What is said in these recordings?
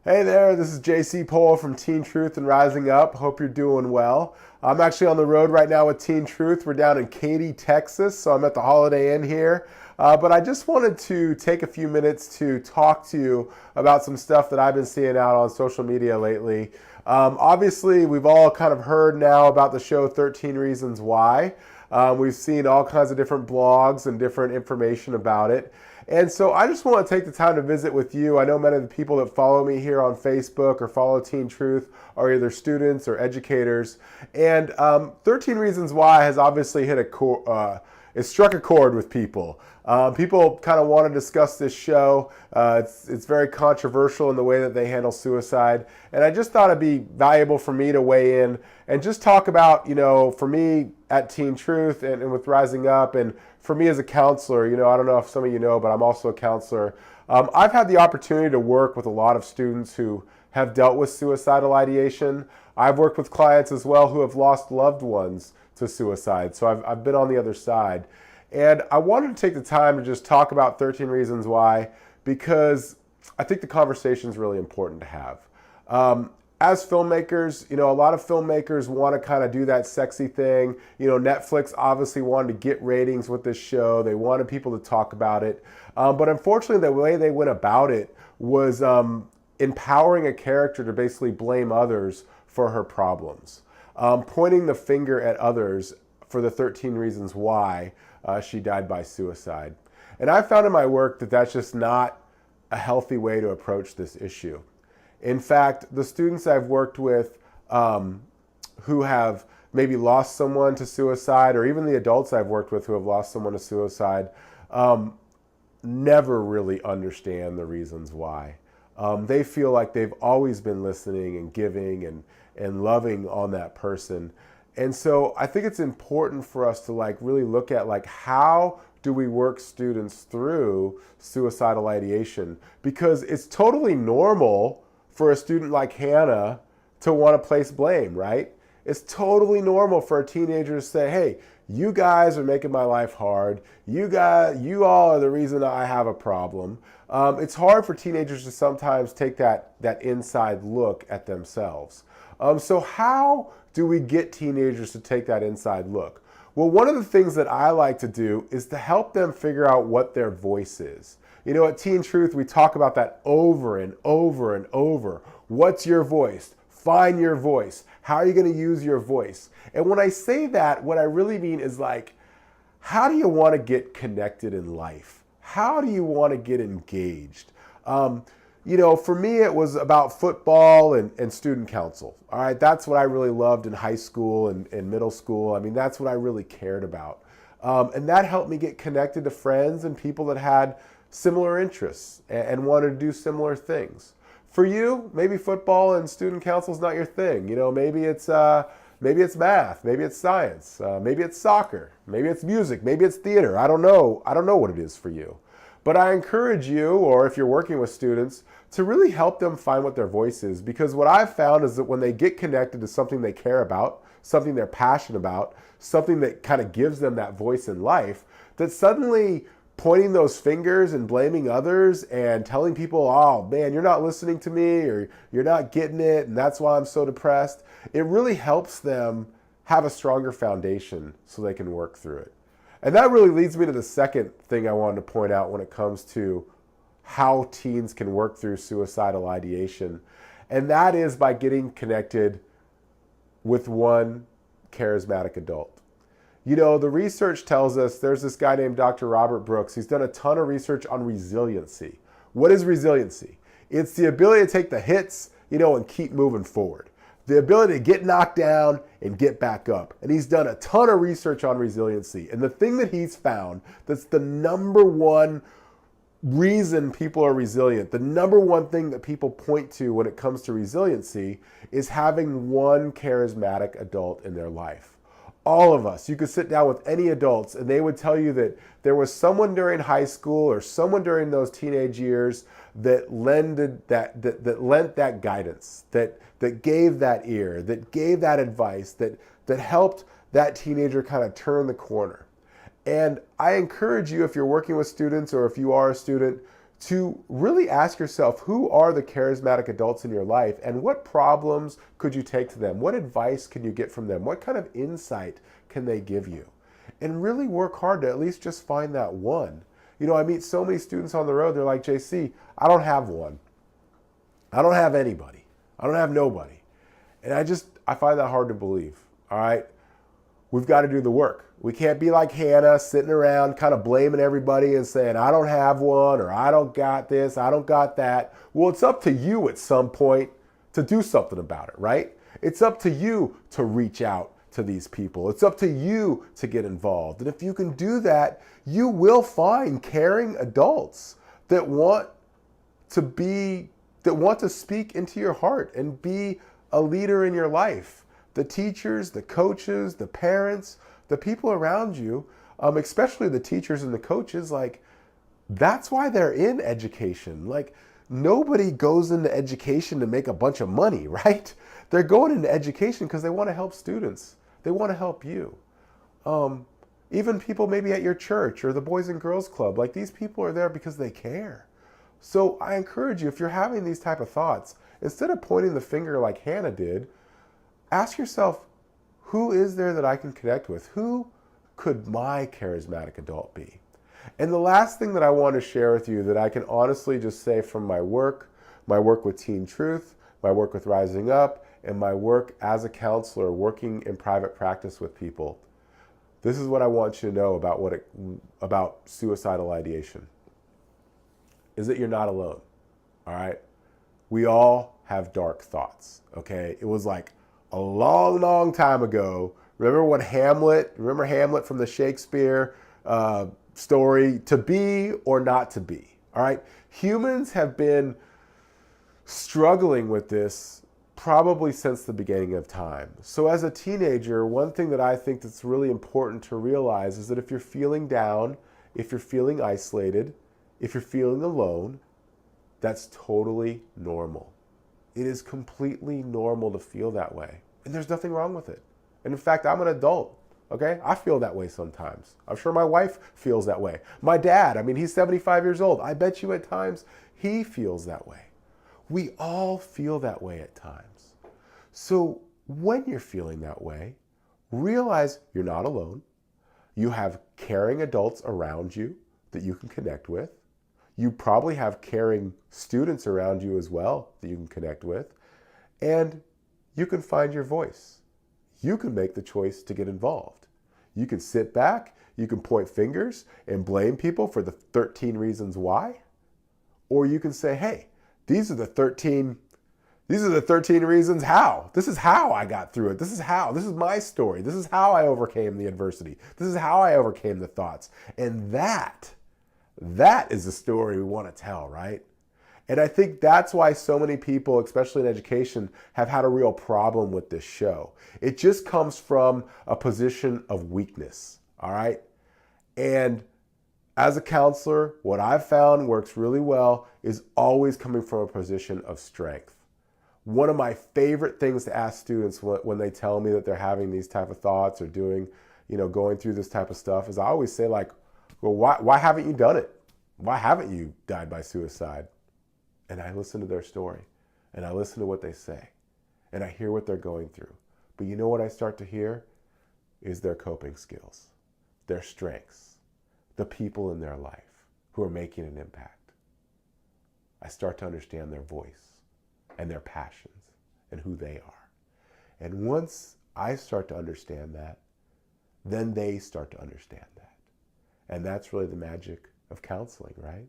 Hey there, this is JC Pohl from Teen Truth and Rising Up. Hope you're doing well. I'm actually on the road right now with Teen Truth. We're down in Katy, Texas, so I'm at the Holiday Inn here. But I just wanted to take a few minutes to talk to you about some stuff that I've been seeing out on social media lately. Obviously, we've all kind of heard now about the show 13 Reasons Why. We've seen all kinds of different blogs and different information about it. And so I just want to take the time to visit with you. I know many of the people that follow me here on Facebook or follow Teen Truth are either students or educators. And 13 Reasons Why has obviously hit it struck a chord with people. People kind of want to discuss this show. It's very controversial in the way that they handle suicide. And I just thought it'd be valuable for me to weigh in and just talk about, for me at Teen Truth and with Rising Up, and for me as a counselor, I don't know if some of you know, but I'm also a counselor. I've had the opportunity to work with a lot of students who have dealt with suicidal ideation. I've worked with clients as well who have lost loved ones to suicide. So I've been on the other side. And I wanted to take the time to just talk about 13 Reasons Why, because I think the conversation is really important to have. As filmmakers, a lot of filmmakers want to kind of do that sexy thing. Netflix obviously wanted to get ratings with this show. They wanted people to talk about it. But unfortunately, the way they went about it was empowering a character to basically blame others for her problems, pointing the finger at others for the 13 reasons why she died by suicide. And I found in my work that that's just not a healthy way to approach this issue. In fact, the students I've worked with who have maybe lost someone to suicide, or even the adults I've worked with who have lost someone to suicide, never really understand the reasons why. They feel like they've always been listening and giving and loving on that person. And so I think it's important for us to really look at how do we work students through suicidal ideation? Because it's totally normal for a student like Hannah to want to place blame, right? It's totally normal for a teenager to say, hey, you guys are making my life hard. You all are the reason I have a problem. It's hard for teenagers to sometimes take that inside look at themselves. So how do we get teenagers to take that inside look? Well, one of the things that I like to do is to help them figure out what their voice is. At Teen Truth, we talk about that over and over and over. What's your voice? Find your voice. How are you going to use your voice? And when I say that, what I really mean is how do you want to get connected in life? How do you want to get engaged? For me, it was about football and student council. All right, that's what I really loved in high school and middle school. I mean, that's what I really cared about. And that helped me get connected to friends and people that had similar interests and wanted to do similar things. For you, maybe football and student council is not your thing. Maybe it's math, maybe it's science, maybe it's soccer, maybe it's music, maybe it's theater. I don't know what it is for you. But I encourage you, or if you're working with students, to really help them find what their voice is. Because what I've found is that when they get connected to something they care about, something they're passionate about, something that kind of gives them that voice in life, that suddenly pointing those fingers and blaming others and telling people, oh man, you're not listening to me, or you're not getting it, and that's why I'm so depressed, it really helps them have a stronger foundation so they can work through it. And that really leads me to the second thing I wanted to point out when it comes to how teens can work through suicidal ideation. And that is by getting connected with one charismatic adult. The research tells us, there's this guy named Dr. Robert Brooks. He's done a ton of research on resiliency. What is resiliency? It's the ability to take the hits, and keep moving forward. The ability to get knocked down and get back up. And he's done a ton of research on resiliency. And the thing that he's found that's the number one reason people are resilient, the number one thing that people point to when it comes to resiliency, is having one charismatic adult in their life. All of us, you could sit down with any adults and they would tell you that there was someone during high school or someone during those teenage years that lent that guidance, that gave that ear, that gave that advice, that helped that teenager kind of turn the corner. And I encourage you, if you're working with students or if you are a student, to really ask yourself, who are the charismatic adults in your life and what problems could you take to them? What advice can you get from them? What kind of insight can they give you? And really work hard to at least just find that one. You know, I meet so many students on the road, they're like, JC, I don't have one. I don't have anybody. I don't have nobody. And I find that hard to believe, all right? We've got to do the work. We can't be like Hannah sitting around kind of blaming everybody and saying, I don't have one, or I don't got this, I don't got that. Well, it's up to you at some point to do something about it, right? It's up to you to reach out to these people. It's up to you to get involved. And if you can do that, you will find caring adults that want to speak into your heart and be a leader in your life. The teachers, the coaches, the parents, the people around you, especially the teachers and the coaches, like, that's why they're in education. Like, nobody goes into education to make a bunch of money, right? They're going into education because they want to help students. They want to help you. Even people maybe at your church or the Boys and Girls Club, like, these people are there because they care. So I encourage you, if you're having these type of thoughts, instead of pointing the finger like Hannah did, ask yourself, who is there that I can connect with? Who could my charismatic adult be? And the last thing that I want to share with you that I can honestly just say from my work with Teen Truth, my work with Rising Up, and my work as a counselor working in private practice with people, this is what I want you to know about suicidal ideation, is that you're not alone, all right? We all have dark thoughts, okay? It was like a long, long time ago. Remember Hamlet from the Shakespeare story, to be or not to be, all right? Humans have been struggling with this probably since the beginning of time. So as a teenager, one thing that I think that's really important to realize is that if you're feeling down, if you're feeling isolated, if you're feeling alone, that's totally normal. It is completely normal to feel that way. And there's nothing wrong with it. And in fact, I'm an adult, okay? I feel that way sometimes. I'm sure my wife feels that way. My dad, he's 75 years old. I bet you at times he feels that way. We all feel that way at times. So when you're feeling that way, realize you're not alone. You have caring adults around you that you can connect with. You probably have caring students around you as well that you can connect with. And you can find your voice. You can make the choice to get involved. You can sit back, you can point fingers and blame people for the 13 reasons why. Or you can say, hey, these are the 13 reasons how. This is how I got through it. This is my story. This is how I overcame the adversity. This is how I overcame the thoughts. And that is the story we want to tell, right? And I think that's why so many people, especially in education, have had a real problem with this show. It just comes from a position of weakness, all right? And as a counselor, what I've found works really well is always coming from a position of strength. One of my favorite things to ask students when they tell me that they're having these type of thoughts or going through this type of stuff is I always say, like, well, why haven't you done it? Why haven't you died by suicide? And I listen to their story, and I listen to what they say, and I hear what they're going through. But you know what I start to hear is their coping skills, their strengths, the people in their life who are making an impact. I start to understand their voice and their passions and who they are. And once I start to understand that, then they start to understand that. And that's really the magic of counseling, right?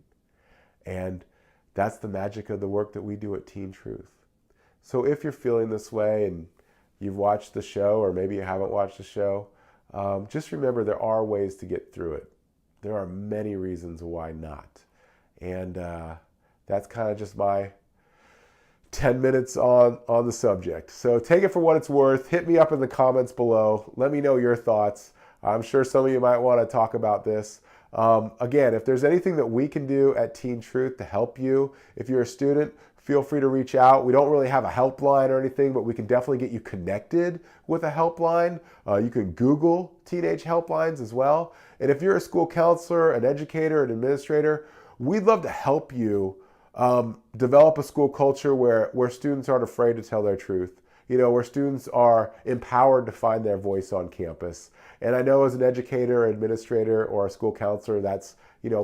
And that's the magic of the work that we do at Teen Truth. So if you're feeling this way and you've watched the show, or maybe you haven't watched the show, just remember there are ways to get through it. There are many reasons why not. And that's kind of just my 10 minutes on the subject. So take it for what it's worth. Hit me up in the comments below. Let me know your thoughts. I'm sure some of you might want to talk about this. Again, if there's anything that we can do at Teen Truth to help you, if you're a student, feel free to reach out. We don't really have a helpline or anything, but we can definitely get you connected with a helpline. You can Google teenage helplines as well. And if you're a school counselor, an educator, an administrator, We'd love to help you develop a school culture where students aren't afraid to tell their truth, where students are empowered to find their voice on campus. And I know as an educator, administrator, or a school counselor, that's,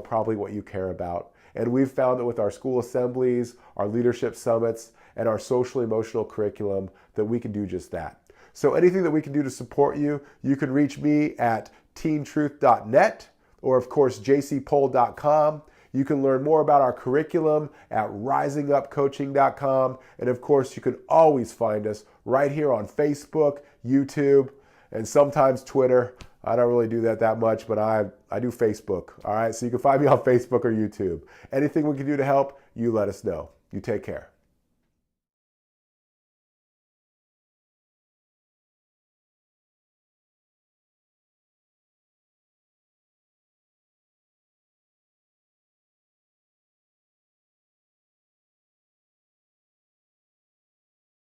probably what you care about. And we've found that with our school assemblies, our leadership summits, and our social emotional curriculum, that we can do just that. So anything that we can do to support you, you can reach me at teentruth.net or, of course, jcpohl.com. You can learn more about our curriculum at risingupcoaching.com. And of course, you can always find us right here on Facebook, YouTube, and sometimes Twitter. I don't really do that much, but I do Facebook. All right, so you can find me on Facebook or YouTube. Anything we can do to help, you let us know. You take care.